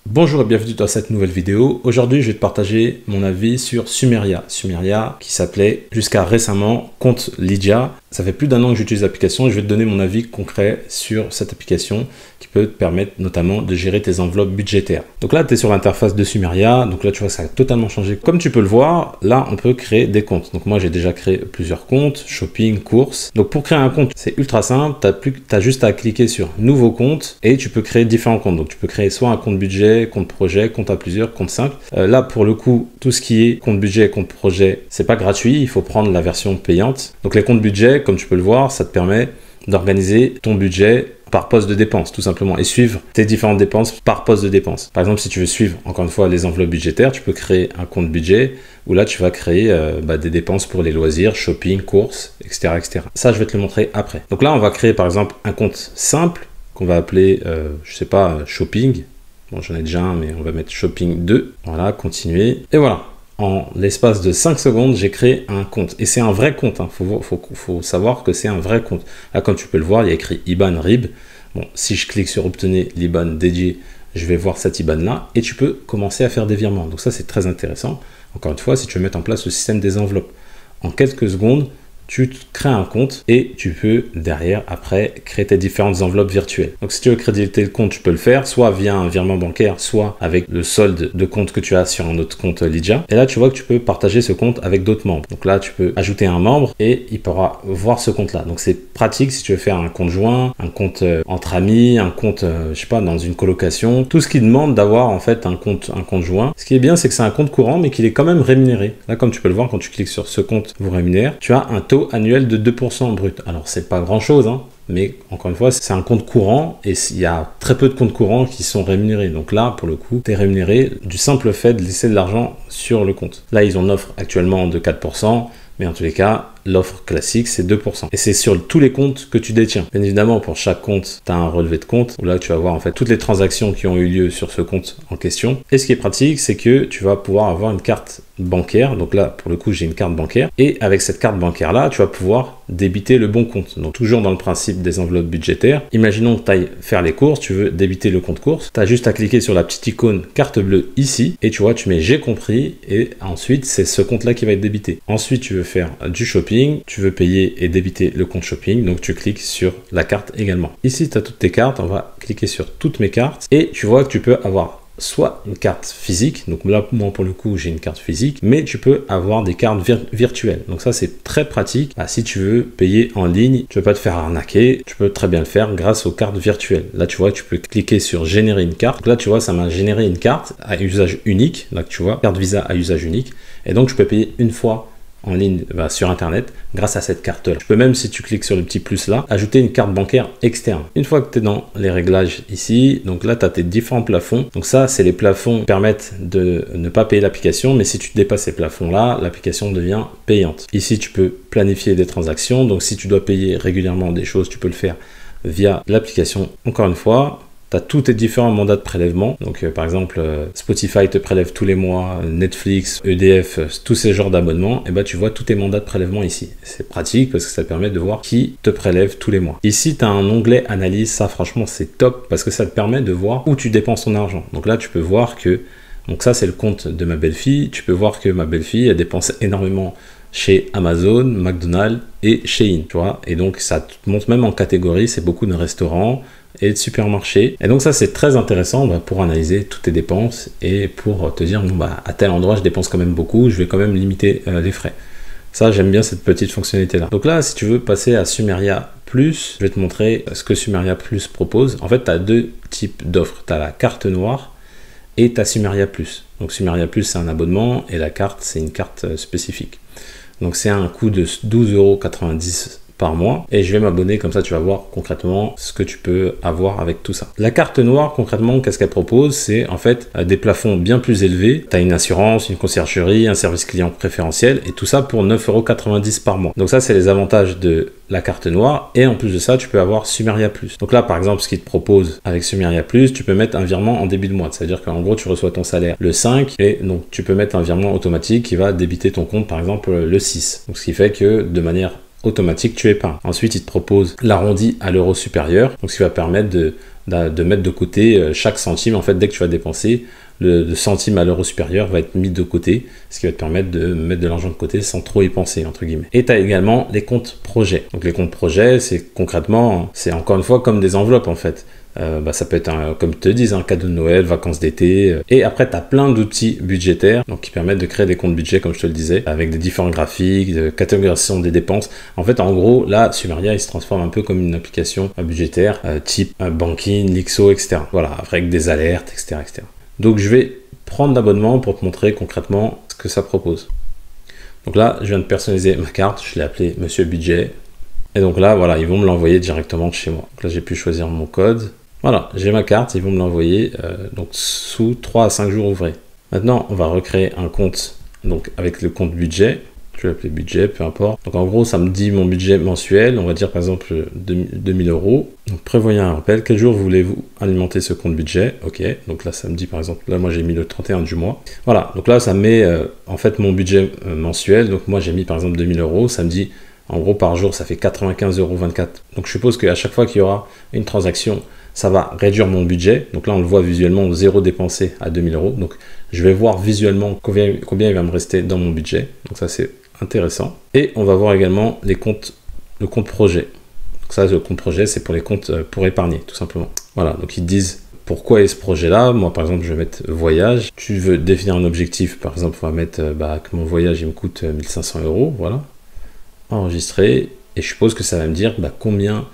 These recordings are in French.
Bonjour et bienvenue dans cette nouvelle vidéo. Aujourd'hui, je vais te partager mon avis sur Sumeria. Sumeria qui s'appelait jusqu'à récemment Compte Lydia. Ça fait plus d'un an que j'utilise l'application et je vais te donner mon avis concret sur cette application qui peut te permettre notamment de gérer tes enveloppes budgétaires. Donc là, tu es sur l'interface de Sumeria. Donc là, tu vois, ça a totalement changé. Comme tu peux le voir, là, on peut créer des comptes. Donc moi, j'ai déjà créé plusieurs comptes, shopping, courses. Donc pour créer un compte, c'est ultra simple. Tu as juste à cliquer sur Nouveau compte et tu peux créer différents comptes. Donc tu peux créer soit un compte budget, compte projet, compte à plusieurs, compte simple. Là, pour le coup, tout ce qui est compte budget, compte projet, c'est pas gratuit. Il faut prendre la version payante. Donc les comptes budget, comme tu peux le voir, ça te permet d'organiser ton budget par poste de dépenses, tout simplement, et suivre tes différentes dépenses par poste de dépenses. Par exemple, si tu veux suivre, encore une fois, les enveloppes budgétaires, tu peux créer un compte budget où là, tu vas créer des dépenses pour les loisirs, shopping, courses, etc., etc. Ça, je vais te le montrer après. Donc là, on va créer, par exemple, un compte simple qu'on va appeler, je sais pas, shopping. Bon, j'en ai déjà un, mais on va mettre shopping 2. Voilà, continuer. Et voilà. En l'espace de 5 secondes, j'ai créé un compte. Et c'est un vrai compte. Hein. Faut savoir que c'est un vrai compte. Là, comme tu peux le voir, il y a écrit IBAN RIB. Bon, si je clique sur obtenir l'IBAN dédié, je vais voir cette IBAN-là. Et tu peux commencer à faire des virements. Donc ça, c'est très intéressant. Encore une fois, si tu veux mettre en place le système des enveloppes. En quelques secondes, tu crées un compte et tu peux derrière, après, créer tes différentes enveloppes virtuelles. Donc, si tu veux créditer le compte, tu peux le faire soit via un virement bancaire, soit avec le solde de compte que tu as sur un autre compte Lydia. Et là, tu vois que tu peux partager ce compte avec d'autres membres. Donc là, tu peux ajouter un membre et il pourra voir ce compte-là. Donc, c'est pratique si tu veux faire un compte joint, un compte entre amis, un compte, je sais pas, dans une colocation. Tout ce qui demande d'avoir en fait un compte joint. Ce qui est bien, c'est que c'est un compte courant, mais qu'il est quand même rémunéré. Là, comme tu peux le voir, quand tu cliques sur ce compte vous rémunère, tu as un taux annuel de 2% brut. Alors, c'est pas grand chose, hein, mais encore une fois, c'est un compte courant et il y a très peu de comptes courants qui sont rémunérés. Donc là, pour le coup, tu es rémunéré du simple fait de laisser de l'argent sur le compte. Là, ils ont une offre actuellement de 4%, mais en tous les cas, l'offre classique, c'est 2%. Et c'est sur tous les comptes que tu détiens. Bien évidemment, pour chaque compte, tu as un relevé de compte où là, tu vas voir en fait toutes les transactions qui ont eu lieu sur ce compte en question. Et ce qui est pratique, c'est que tu vas pouvoir avoir une carte bancaire. Donc là, pour le coup, j'ai une carte bancaire. Et avec cette carte bancaire-là, tu vas pouvoir débiter le bon compte. Donc toujours dans le principe des enveloppes budgétaires. Imaginons que tu ailles faire les courses, tu veux débiter le compte course. Tu as juste à cliquer sur la petite icône carte bleue ici. Et tu vois, tu mets j'ai compris. Et ensuite, c'est ce compte-là qui va être débité. Ensuite, tu veux faire du shopping. Tu veux payer et débiter le compte shopping, donc tu cliques sur la carte également. Ici, tu as toutes tes cartes, on va cliquer sur toutes mes cartes et tu vois que tu peux avoir soit une carte physique, donc là, moi pour le coup, j'ai une carte physique, mais tu peux avoir des cartes virtuelles. Donc ça, c'est très pratique. Si tu veux payer en ligne, tu ne veux pas te faire arnaquer, tu peux très bien le faire grâce aux cartes virtuelles. Là, tu vois, tu peux cliquer sur générer une carte. Donc là, tu vois, ça m'a généré une carte à usage unique. Là, tu vois, carte Visa à usage unique. Et donc, je peux payer une fois en ligne sur internet grâce à cette carte là. Tu peux même, si tu cliques sur le petit plus là, ajouter une carte bancaire externe. Une fois que tu es dans les réglages ici, donc là tu as tes différents plafonds. Donc ça, c'est les plafonds qui permettent de ne pas payer l'application, mais si tu dépasses ces plafonds là, l'application devient payante. Ici, tu peux planifier des transactions. Donc si tu dois payer régulièrement des choses, tu peux le faire via l'application. Encore une fois, tu as tous tes différents mandats de prélèvement. Donc, par exemple, Spotify te prélève tous les mois, Netflix, EDF, tous ces genres d'abonnements. Et tu vois tous tes mandats de prélèvement ici. C'est pratique parce que ça te permet de voir qui te prélève tous les mois. Ici, tu as un onglet analyse. Ça, franchement, c'est top parce que ça te permet de voir où tu dépenses ton argent. Donc là, tu peux voir que, donc ça, c'est le compte de ma belle-fille. Tu peux voir que ma belle-fille, elle dépense énormément chez Amazon, McDonald's et Shein, tu vois. Et donc, ça te montre même en catégorie, c'est beaucoup de restaurants et de supermarchés. Et donc ça, c'est très intéressant pour analyser toutes tes dépenses et pour te dire, bon, à tel endroit, je dépense quand même beaucoup, je vais quand même limiter les frais. Ça, j'aime bien cette petite fonctionnalité-là. Donc là, si tu veux passer à Sumeria Plus, je vais te montrer ce que Sumeria Plus propose. En fait, tu as deux types d'offres. Tu as la carte noire et tu as Sumeria Plus. Donc Sumeria Plus, c'est un abonnement et la carte, c'est une carte spécifique. Donc c'est un coût de 12,90 € par mois et je vais m'abonner, comme ça tu vas voir concrètement ce que tu peux avoir avec tout ça. La carte noire, concrètement, qu'est-ce qu'elle propose? C'est en fait des plafonds bien plus élevés. Tu as une assurance, une conciergerie, un service client préférentiel et tout ça pour 9,90 € par mois. Donc ça, c'est les avantages de la carte noire et en plus de ça, tu peux avoir Sumeria Plus. Donc là, par exemple, ce qu'il te propose avec Sumeria Plus, tu peux mettre un virement en début de mois. C'est-à-dire qu'en gros, tu reçois ton salaire le 5 et donc tu peux mettre un virement automatique qui va débiter ton compte, par exemple, le 6. Donc ce qui fait que de manière automatique, tu épargnes. Ensuite, il te propose l'arrondi à l'euro supérieur, donc ce qui va permettre de de mettre de côté chaque centime. En fait, dès que tu vas dépenser, le centime à l'euro supérieur va être mis de côté, ce qui va te permettre de mettre de l'argent de côté sans trop y penser, entre guillemets. Et tu as également les comptes projets. Donc les comptes projets, c'est concrètement, c'est encore une fois comme des enveloppes en fait. Ça peut être, comme je te dis, un cadeau de Noël, vacances d'été. Et après, tu as plein d'outils budgétaires donc, qui permettent de créer des comptes budget, comme je te le disais, avec des différents graphiques, de catégorisation des dépenses. En fait, en gros, là, Sumeria, il se transforme un peu comme une application budgétaire, type banking, Lixo, etc. Voilà, avec des alertes, etc., etc. Donc, je vais prendre l'abonnement pour te montrer concrètement ce que ça propose. Donc là, je viens de personnaliser ma carte. Je l'ai appelée Monsieur Budget. Et donc là, voilà, ils vont me l'envoyer directement de chez moi. Donc là, j'ai pu choisir mon code. Voilà, j'ai ma carte, ils vont me l'envoyer donc sous 3 à 5 jours ouvrés. Maintenant, on va recréer un compte donc avec le compte budget. Je vais l'appeler budget, peu importe. Donc en gros, ça me dit mon budget mensuel. On va dire par exemple 2000 euros. Donc prévoyez un rappel. Quel jour voulez-vous alimenter ce compte budget? Ok, donc là, ça me dit par exemple, là moi j'ai mis le 31 du mois. Voilà, donc là, ça met en fait mon budget mensuel. Donc moi j'ai mis par exemple 2000 euros. Ça me dit en gros par jour, ça fait 95,24 €. Donc je suppose qu'à chaque fois qu'il y aura une transaction, ça va réduire mon budget. Donc là, on le voit visuellement, 0 dépensé à 2000 euros. Donc je vais voir visuellement combien il va me rester dans mon budget. Donc ça, c'est intéressant. Et on va voir également le compte projet. Donc ça, le compte projet, c'est pour les comptes pour épargner, tout simplement. Voilà, donc ils disent pourquoi est ce projet-là. Moi, par exemple, je vais mettre voyage. Tu veux définir un objectif. Par exemple, on va mettre que mon voyage, il me coûte 1500 €. Voilà. Enregistrer. Et je suppose que ça va me dire combien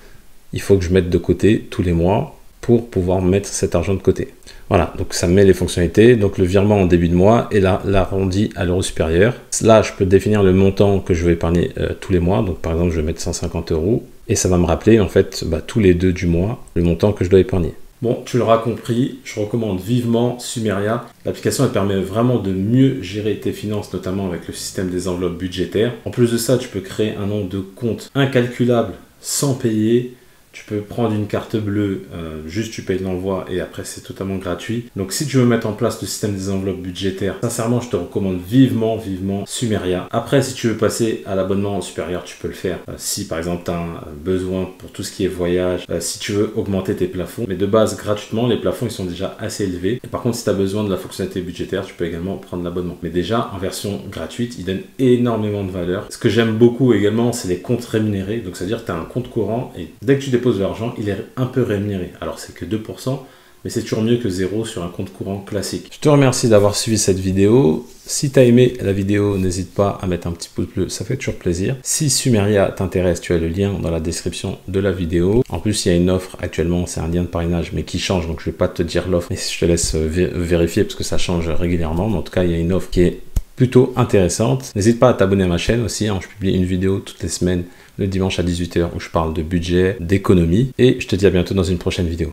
il faut que je mette de côté tous les mois pour pouvoir mettre cet argent de côté. Voilà, donc ça met les fonctionnalités, donc le virement en début de mois et l'arrondi à l'euro supérieur. Là, je peux définir le montant que je vais épargner tous les mois. Donc par exemple, je vais mettre 150 € et ça va me rappeler en fait tous les 2 du mois le montant que je dois épargner. Bon, tu l'auras compris, je recommande vivement Sumeria. L'application, elle permet vraiment de mieux gérer tes finances, notamment avec le système des enveloppes budgétaires. En plus de ça, tu peux créer un nombre de comptes incalculable sans payer. Tu peux prendre une carte bleue, juste tu payes l'envoi et après c'est totalement gratuit. Donc si tu veux mettre en place le système des enveloppes budgétaires, sincèrement je te recommande vivement Sumeria. Après si tu veux passer à l'abonnement supérieur, tu peux le faire. Si par exemple tu as un besoin pour tout ce qui est voyage, si tu veux augmenter tes plafonds. Mais de base gratuitement, les plafonds ils sont déjà assez élevés. Et par contre si tu as besoin de la fonctionnalité budgétaire, tu peux également prendre l'abonnement. Mais déjà en version gratuite, il donne énormément de valeur. Ce que j'aime beaucoup également, c'est les comptes rémunérés. Donc c'est-à-dire que tu as un compte courant et dès que tu déposes de l'argent, il est un peu rémunéré. Alors c'est que 2%, mais c'est toujours mieux que 0 sur un compte courant classique. Je te remercie d'avoir suivi cette vidéo. Si tu as aimé la vidéo, n'hésite pas à mettre un petit pouce bleu, ça fait toujours plaisir. Si Sumeria t'intéresse, tu as le lien dans la description de la vidéo. En plus, il y a une offre actuellement, c'est un lien de parrainage, mais qui change, donc je ne vais pas te dire l'offre, mais je te laisse vérifier parce que ça change régulièrement. Mais en tout cas, il y a une offre qui est plutôt intéressante. N'hésite pas à t'abonner à ma chaîne aussi, je publie une vidéo toutes les semaines le dimanche à 18 h où je parle de budget, d'économie et je te dis à bientôt dans une prochaine vidéo.